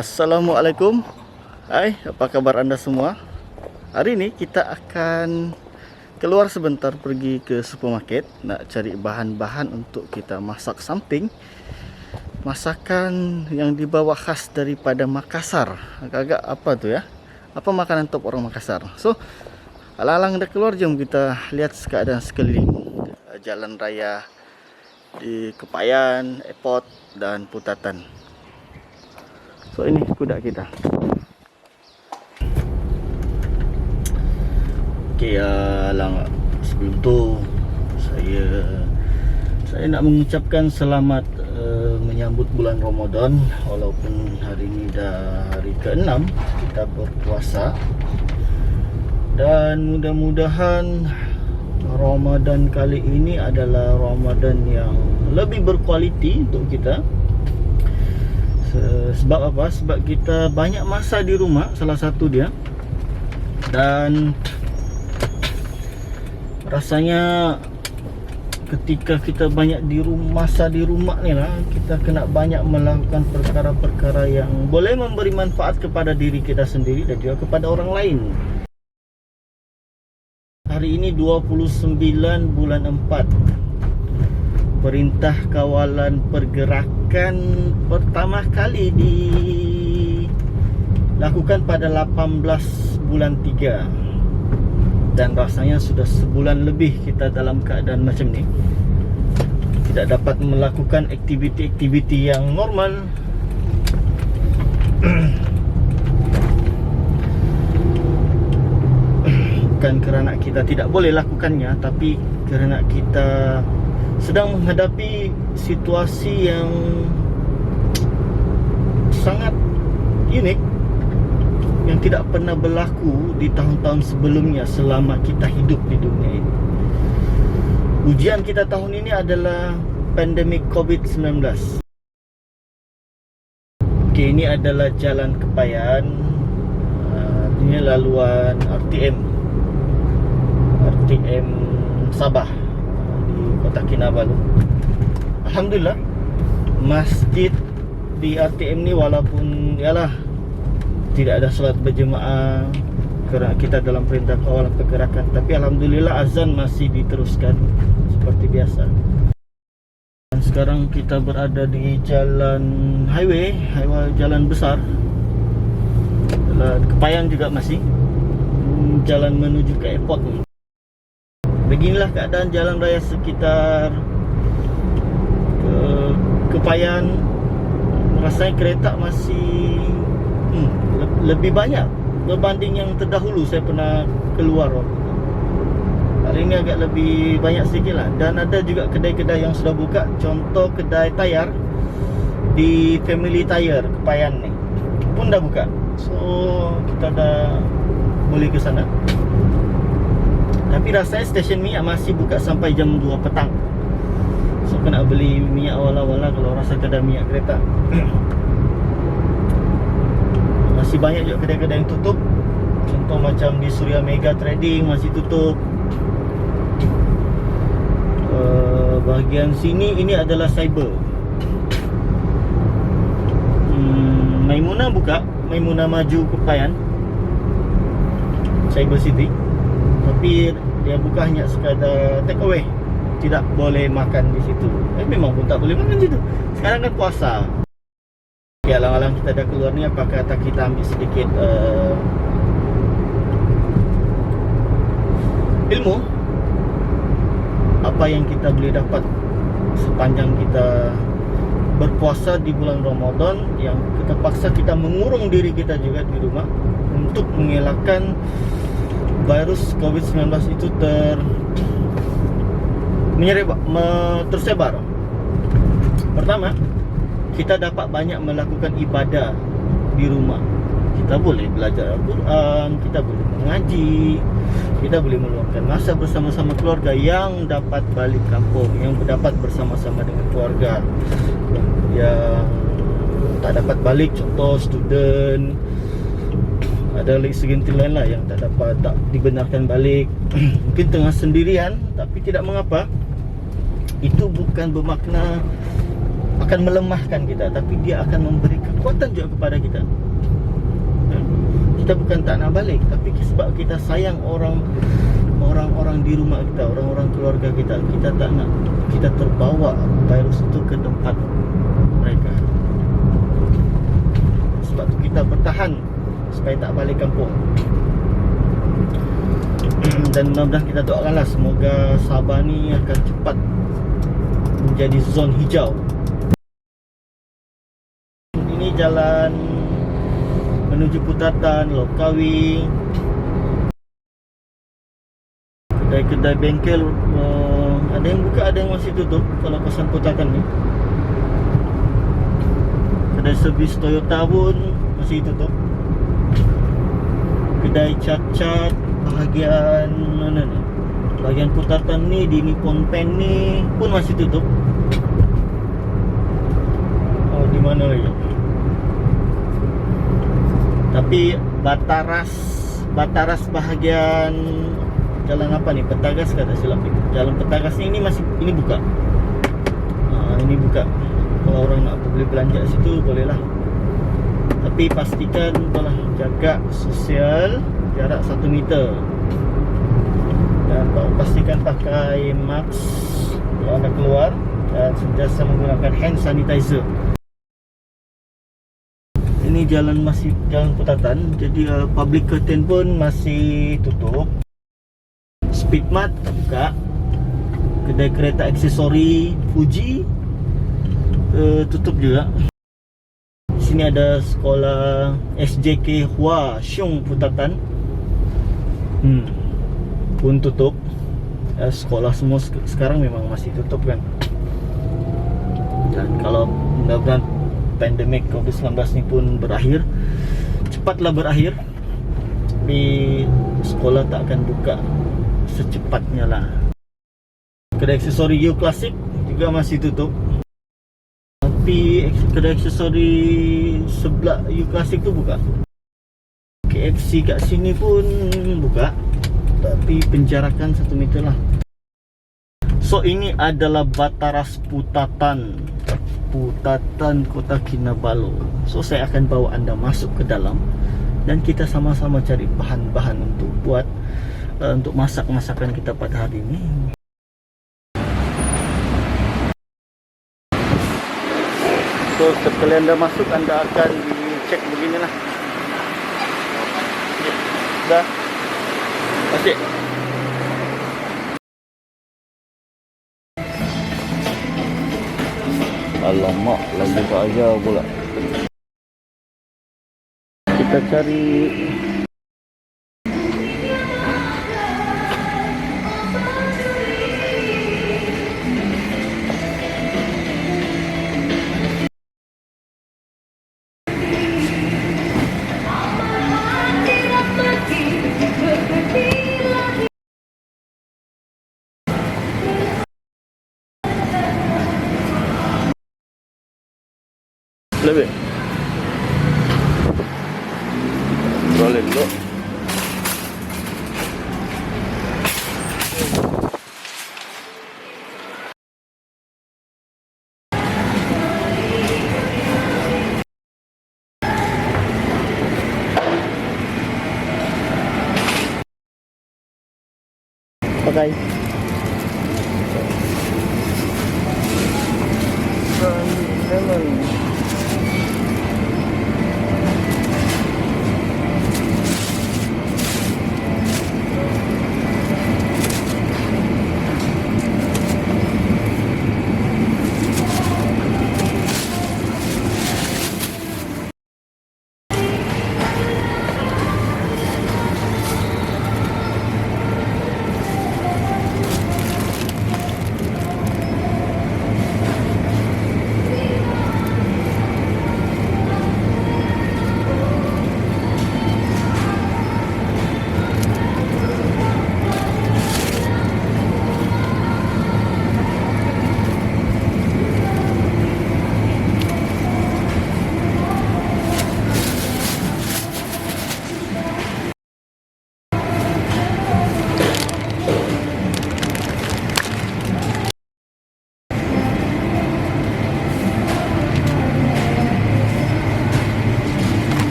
Assalamualaikum. Hai, apa kabar Anda semua? Hari ini kita akan keluar sebentar pergi ke supermarket nak cari bahan-bahan untuk kita masak samping. Masakan yang dibawa khas daripada Makassar. Agak-agak apa tu ya? Apa makanan top orang Makassar? So, alang-alang dah keluar, jom kita lihat keadaan sekeliling. Jalan raya di Kepayan, Airport dan Putatan. So ini kuda kita. Okey, lang sebelum tu saya nak mengucapkan selamat menyambut bulan Ramadan. Walaupun hari ini dah hari ke-6 kita berpuasa, dan mudah-mudahan Ramadan kali ini adalah Ramadan yang lebih berkualiti untuk kita. Sebab apa? Sebab kita banyak masa di rumah, salah satu dia. Dan rasanya ketika kita banyak masa di rumah ni lah, kita kena banyak melakukan perkara-perkara yang boleh memberi manfaat kepada diri kita sendiri dan juga kepada orang lain. Hari ini 29 bulan 4, Perintah Kawalan Pergerakan pertama kali dilakukan pada 18 bulan 3. Dan rasanya sudah sebulan lebih kita dalam keadaan macam ni, tidak dapat melakukan aktiviti-aktiviti yang normal. Bukan kerana kita tidak boleh lakukannya, tapi kerana kita sedang menghadapi situasi yang sangat unik, yang tidak pernah berlaku di tahun-tahun sebelumnya selama kita hidup di dunia ini. Ujian kita tahun ini adalah pandemik COVID-19. Okey, ini adalah Jalan Kepayan. Ini laluan RTM Sabah di Kota Kinabalu. Alhamdulillah, masjid di RTM ni walaupun ialah tidak ada solat berjemaah kerana kita dalam Perintah Kawalan Pergerakan, tapi alhamdulillah azan masih diteruskan seperti biasa. Dan sekarang kita berada di jalan highway jalan besar. Jalan Kepayan juga masih jalan menuju ke airport ni. Beginilah keadaan jalan raya sekitar Kepayan. Rasanya kereta masih lebih banyak berbanding yang terdahulu saya pernah keluar waktu itu. Hari ini agak lebih banyak sedikit lah. Dan ada juga kedai-kedai yang sudah buka. Contoh kedai tayar di Family Tire Kepayan ni pun dah buka. So kita dah boleh ke sana. Tapi rasanya stesen minyak masih buka sampai jam 2 petang. So kena beli minyak awal-awal lah kalau rasa kedai minyak kereta. Masih banyak juga kedai-kedai yang tutup. Contoh macam di Surya Mega Trading masih tutup. Bahagian sini ini adalah cyber. Maimunah buka, Maimunah Maju Kepayan, Cyber City. Tapi dia buka hanya sekadar take away, tidak boleh makan di situ. Memang pun tak boleh makan di situ. Sekarang kan puasa. Okay, alang-alang kita dah keluar ni, apa kata kita ambil sedikit ilmu apa yang kita boleh dapat sepanjang kita berpuasa di bulan Ramadan, yang terpaksa kita mengurung diri kita juga di rumah untuk mengelakkan virus COVID-19 itu tersebar. Pertama, kita dapat banyak melakukan ibadah di rumah. Kita boleh belajar Al-Quran, kita boleh mengaji, kita boleh meluangkan masa bersama-sama keluarga yang dapat balik kampung, yang dapat bersama-sama dengan keluarga. Yang tak dapat balik, contoh student, ada lagi segelintir lain lah yang tak dibenarkan balik. Mungkin tengah sendirian, tapi tidak mengapa. Itu bukan bermakna akan melemahkan kita, tapi dia akan memberi kekuatan juga kepada kita. Kita bukan tak nak balik, tapi sebab kita sayang orang-orang di rumah kita, orang-orang keluarga kita, kita tak nak kita terbawa virus itu ke tempat mereka. Sebab tu kita bertahan supaya tak balik kampung. Dan mudah-mudahan kita doakanlah semoga Sabah ni akan cepat menjadi zon hijau. Ini jalan menuju Putatan, Langkawi. Kedai-kedai bengkel ada yang buka, ada yang masih tutup kalau kawasan Putatan ni. Kedai servis Toyota pun masih tutup. Kedai cat-cat bahagian mana ni? Bahagian Putatan ni, di Nippon Pen ni pun masih tutup. Oh, di mana lagi? Tapi Bataras bahagian jalan apa ni? Petagas ke tak silap ni. Jalan Petagas ni ini buka. Ini buka. Kalau orang nak beli belanja situ bolehlah. Tapi pastikan telah jaga sosial jarak 1 meter. Dan pastikan pakai mask kalau anda keluar dan sentiasa menggunakan hand sanitizer. Ini jalan masih jalan Putatan, jadi public curtain pun masih tutup. Speedmart tak buka. Kedai kereta aksesori Fuji tutup juga. Di sini ada sekolah SJK Hua Xiong Putatan. Pun tutup. Sekolah semua sekarang memang masih tutup kan. Dan kalau mudah-mudahan pandemik COVID-19 ni pun berakhir, cepatlah berakhir, tapi sekolah tak akan buka secepatnya lah. Kedai aksesori Yo Classic juga masih tutup. Tapi kedai aksesori sebelah Yo Classic tu buka. KFC kat sini pun buka, tapi penjarakan 1 meter lah. So ini adalah Bataras Putatan Kota Kinabalu. So saya akan bawa anda masuk ke dalam dan kita sama-sama cari bahan-bahan untuk buat untuk masak-masakan kita pada hari ini. So setelah anda masuk, anda akan dicek beginilah. Dah. Okey. Alamak, lagi tak ajar pula. Kita cari lebih. Boleh dulu. Pakai. Lemon.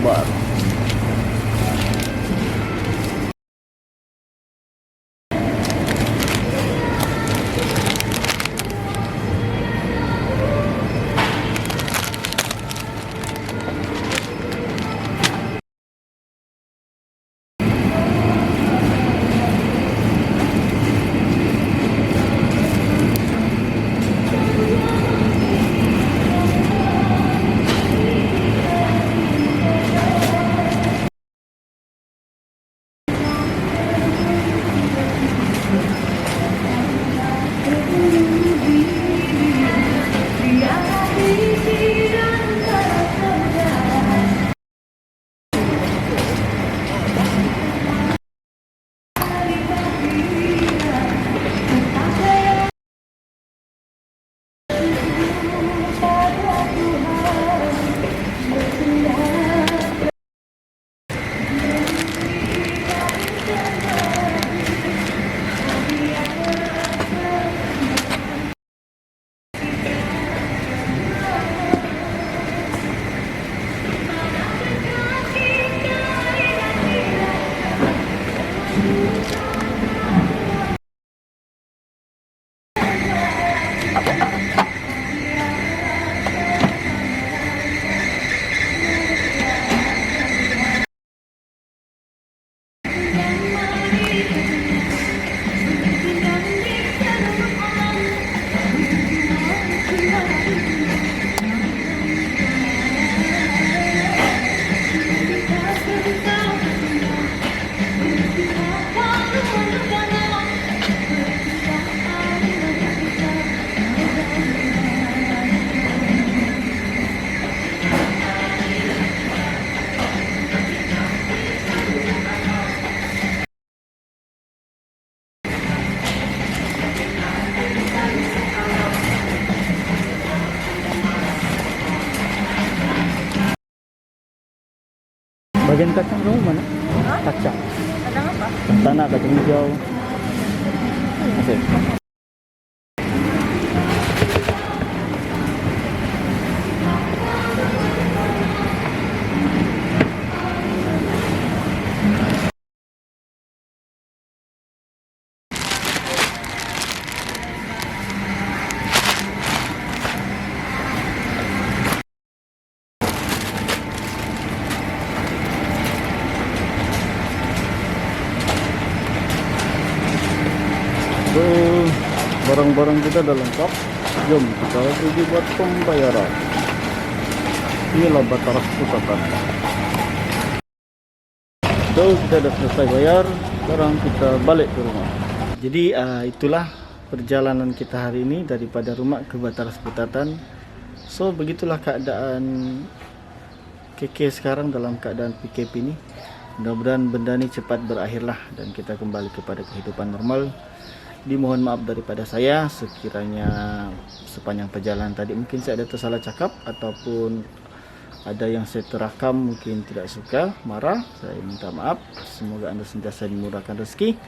Akbar. Bagian kacang kamu mana? Hah? Kacang. Kadang apa? Tanah, kacang hijau. Oke. So, barang-barang kita udah lengkap. Jom kita pergi buat pembayaran. Inilah Bataras Pusatan. So, kita udah selesai bayar. Sekarang kita balik ke rumah. Jadi itulah perjalanan kita hari ini daripada rumah ke Bataras Pusatan. So, begitulah keadaan KK sekarang dalam keadaan PKP ini. Mudah-mudahan benda ini cepat berakhirlah dan kita kembali kepada kehidupan normal. Dimohon maaf daripada saya sekiranya sepanjang perjalanan tadi mungkin saya ada tersalah cakap ataupun ada yang saya terakam mungkin tidak suka, marah. Saya minta maaf. Semoga anda sentiasa dimurahkan rezeki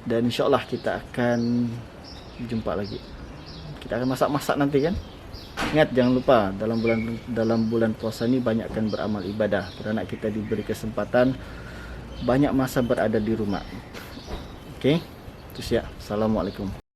dan insyaAllah kita akan jumpa lagi. Kita akan masak-masak nanti kan. Ingat jangan lupa dalam bulan puasa ini banyakkan beramal ibadah kerana kita diberi kesempatan banyak masa berada di rumah. Oke. Itu siap. Assalamualaikum.